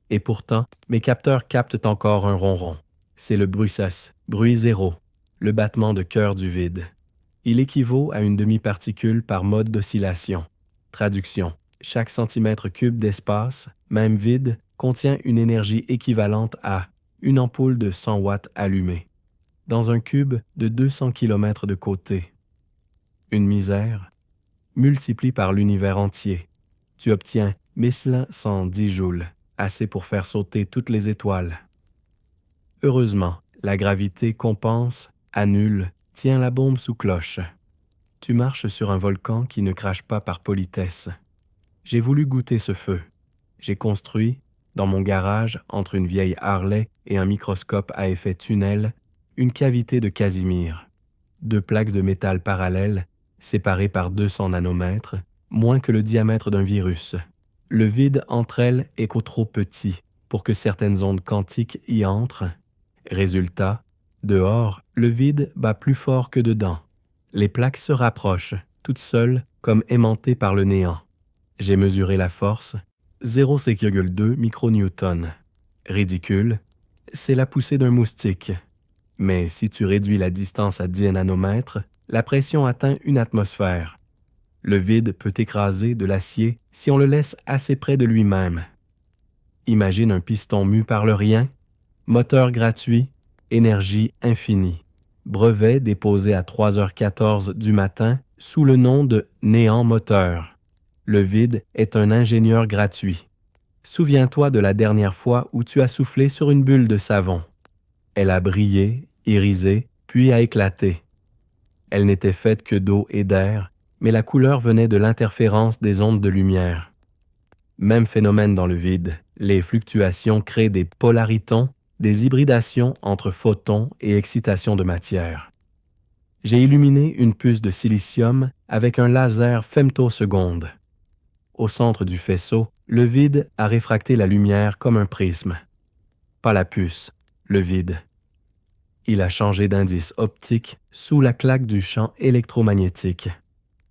Et pourtant, mes capteurs captent encore un ronron. C'est le bruissas, bruit zéro, le battement de cœur du vide. Il équivaut à une demi-particule par mode d'oscillation. Traduction. Chaque centimètre cube d'espace, même vide, contient une énergie équivalente à une ampoule de 100 watts allumée, dans un cube de 200 km de côté. Une misère, multiplie par l'univers entier. Tu obtiens 1110 joules, assez pour faire sauter toutes les étoiles. Heureusement, la gravité compense, annule, tient la bombe sous cloche. Tu marches sur un volcan qui ne crache pas par politesse. J'ai voulu goûter ce feu. J'ai construit, dans mon garage, entre une vieille Harley et un microscope à effet tunnel, une cavité de Casimir. 2 plaques de métal parallèles, séparées par 200 nanomètres, moins que le diamètre d'un virus. Le vide entre elles est qu'au trop petit pour que certaines ondes quantiques y entrent. Résultat, dehors, le vide bat plus fort que dedans. Les plaques se rapprochent, toutes seules, comme aimantées par le néant. J'ai mesuré la force, 0,2 micronewtons. Ridicule, c'est la poussée d'un moustique. Mais si tu réduis la distance à 10 nanomètres, la pression atteint une atmosphère. Le vide peut écraser de l'acier si on le laisse assez près de lui-même. Imagine un piston mu par le rien, moteur gratuit, énergie infinie. Brevet déposé à 3h14 du matin sous le nom de néant moteur. Le vide est un ingénieur gratuit. Souviens-toi de la dernière fois où tu as soufflé sur une bulle de savon. Elle a brillé, irisé, puis a éclaté. Elle n'était faite que d'eau et d'air, mais la couleur venait de l'interférence des ondes de lumière. Même phénomène dans le vide, les fluctuations créent des polaritons, des hybridations entre photons et excitation de matière. J'ai illuminé une puce de silicium avec un laser femtoseconde. Au centre du faisceau, le vide a réfracté la lumière comme un prisme. Pas la puce, le vide. Il a changé d'indice optique sous la claque du champ électromagnétique.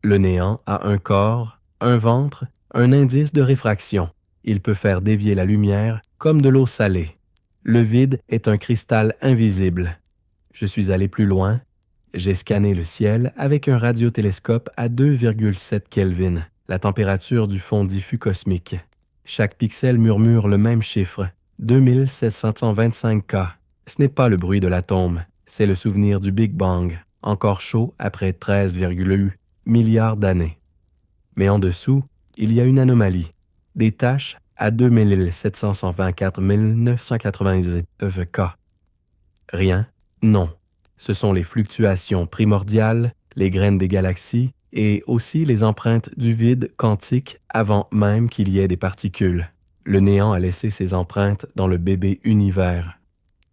Le néant a un corps, un ventre, un indice de réfraction. Il peut faire dévier la lumière comme de l'eau salée. Le vide est un cristal invisible. Je suis allé plus loin. J'ai scanné le ciel avec un radiotélescope à 2,7 Kelvin, la température du fond diffus cosmique. Chaque pixel murmure le même chiffre, 2725 K. Ce n'est pas le bruit de l'atome, c'est le souvenir du Big Bang, encore chaud après 13,8 milliards d'années. Mais en dessous, il y a une anomalie. Des taches à 2724 999 K. Rien? Non. Ce sont les fluctuations primordiales, les graines des galaxies et aussi les empreintes du vide quantique avant même qu'il y ait des particules. Le néant a laissé ses empreintes dans le bébé univers.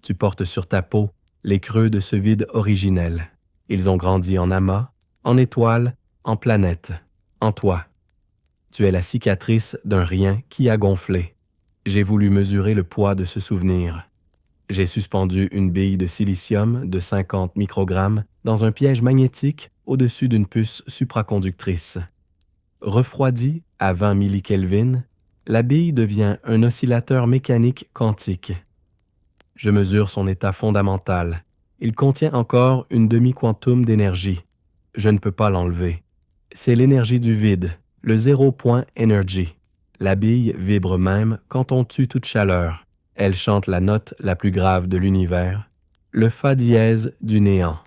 Tu portes sur ta peau les creux de ce vide originel. Ils ont grandi en amas, en étoiles, en planètes, en toi. Tu es la cicatrice d'un rien qui a gonflé. J'ai voulu mesurer le poids de ce souvenir. J'ai suspendu une bille de silicium de 50 microgrammes dans un piège magnétique au-dessus d'une puce supraconductrice. Refroidie à 20 millikelvin, la bille devient un oscillateur mécanique quantique. Je mesure son état fondamental. Il contient encore une demi-quantum d'énergie. Je ne peux pas l'enlever. C'est l'énergie du vide, le zéro point energy. La bille vibre même quand on tue toute chaleur. Elle chante la note la plus grave de l'univers, le fa dièse du néant.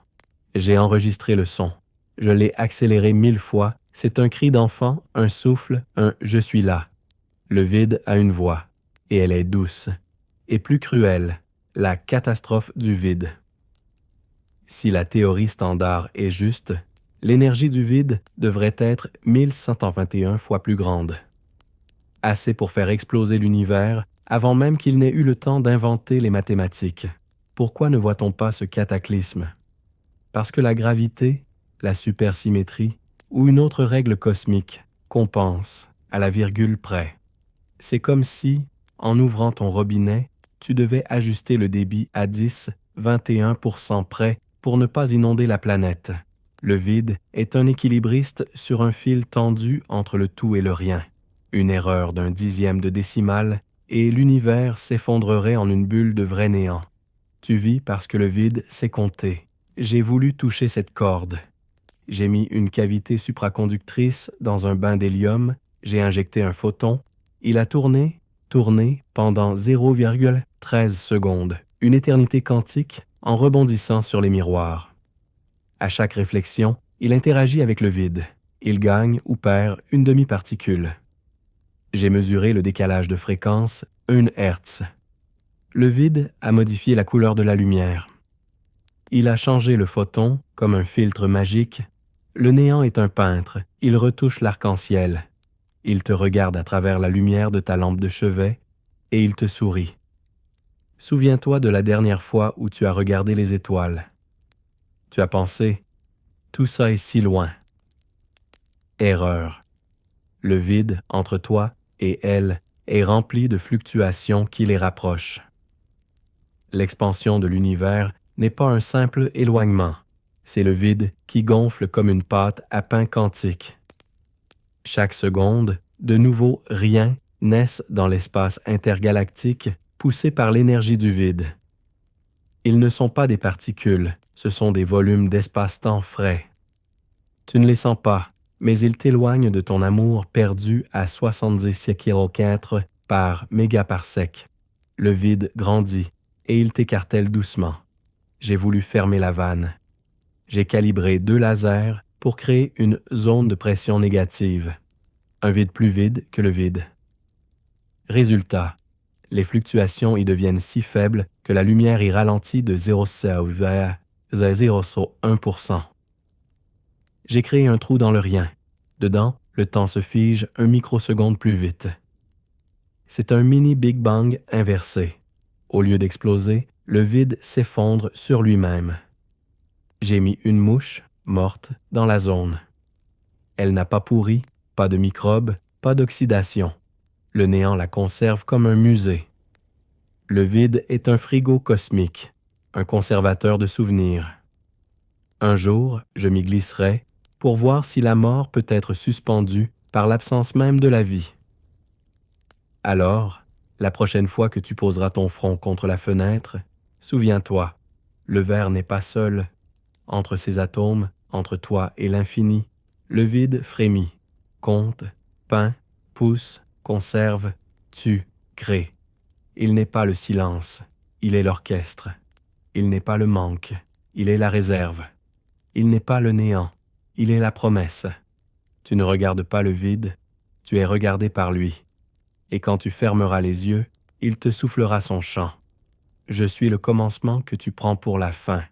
J'ai enregistré le son. Je l'ai accéléré 1000 fois. C'est un cri d'enfant, un souffle, un « je suis là ». Le vide a une voix, et elle est douce. Et plus cruelle, la catastrophe du vide. Si la théorie standard est juste, l'énergie du vide devrait être 1121 fois plus grande. Assez pour faire exploser l'univers avant même qu'il n'ait eu le temps d'inventer les mathématiques. Pourquoi ne voit-on pas ce cataclysme? Parce que la gravité, la supersymétrie ou une autre règle cosmique compense à la virgule près. C'est comme si, en ouvrant ton robinet, tu devais ajuster le débit à 10-21% près pour ne pas inonder la planète. Le vide est un équilibriste sur un fil tendu entre le tout et le rien. Une erreur d'un dixième de décimale et l'univers s'effondrerait en une bulle de vrai néant. Tu vis parce que le vide s'est compté. J'ai voulu toucher cette corde. J'ai mis une cavité supraconductrice dans un bain d'hélium, j'ai injecté un photon, il a tourné pendant 0,13 secondes, une éternité quantique en rebondissant sur les miroirs. À chaque réflexion, il interagit avec le vide. Il gagne ou perd une demi-particule. J'ai mesuré le décalage de fréquence 1 Hz. Le vide a modifié la couleur de la lumière. Il a changé le photon comme un filtre magique. Le néant est un peintre, il retouche l'arc-en-ciel. Il te regarde à travers la lumière de ta lampe de chevet et il te sourit. Souviens-toi de la dernière fois où tu as regardé les étoiles. Tu as pensé, tout ça est si loin. Erreur. Le vide entre toi et elle est rempli de fluctuations qui les rapprochent. L'expansion de l'univers n'est pas un simple éloignement, c'est le vide qui gonfle comme une pâte à pain quantique. Chaque seconde, de nouveaux riens naissent dans l'espace intergalactique poussés par l'énergie du vide. Ils ne sont pas des particules, ce sont des volumes d'espace-temps frais. Tu ne les sens pas, mais ils t'éloignent de ton amour perdu à 70 km par mégaparsec. Le vide grandit et il t'écartèle doucement. J'ai voulu fermer la vanne. J'ai calibré 2 lasers pour créer une zone de pression négative. Un vide plus vide que le vide. Résultat, les fluctuations y deviennent si faibles que la lumière y ralentit de 0,01%. J'ai créé un trou dans le rien. Dedans, le temps se fige 1 microseconde plus vite. C'est un mini Big Bang inversé. Au lieu d'exploser, le vide s'effondre sur lui-même. J'ai mis une mouche, morte, dans la zone. Elle n'a pas pourri, pas de microbes, pas d'oxydation. Le néant la conserve comme un musée. Le vide est un frigo cosmique, un conservateur de souvenirs. Un jour, je m'y glisserai pour voir si la mort peut être suspendue par l'absence même de la vie. Alors, la prochaine fois que tu poseras ton front contre la fenêtre, souviens-toi, le verre n'est pas seul. Entre ses atomes, entre toi et l'infini, le vide frémit, compte, peint, pousse, conserve, tue, crée. Il n'est pas le silence, il est l'orchestre. Il n'est pas le manque, il est la réserve. Il n'est pas le néant, il est la promesse. Tu ne regardes pas le vide, tu es regardé par lui. Et quand tu fermeras les yeux, il te soufflera son chant. Je suis le commencement que tu prends pour la fin.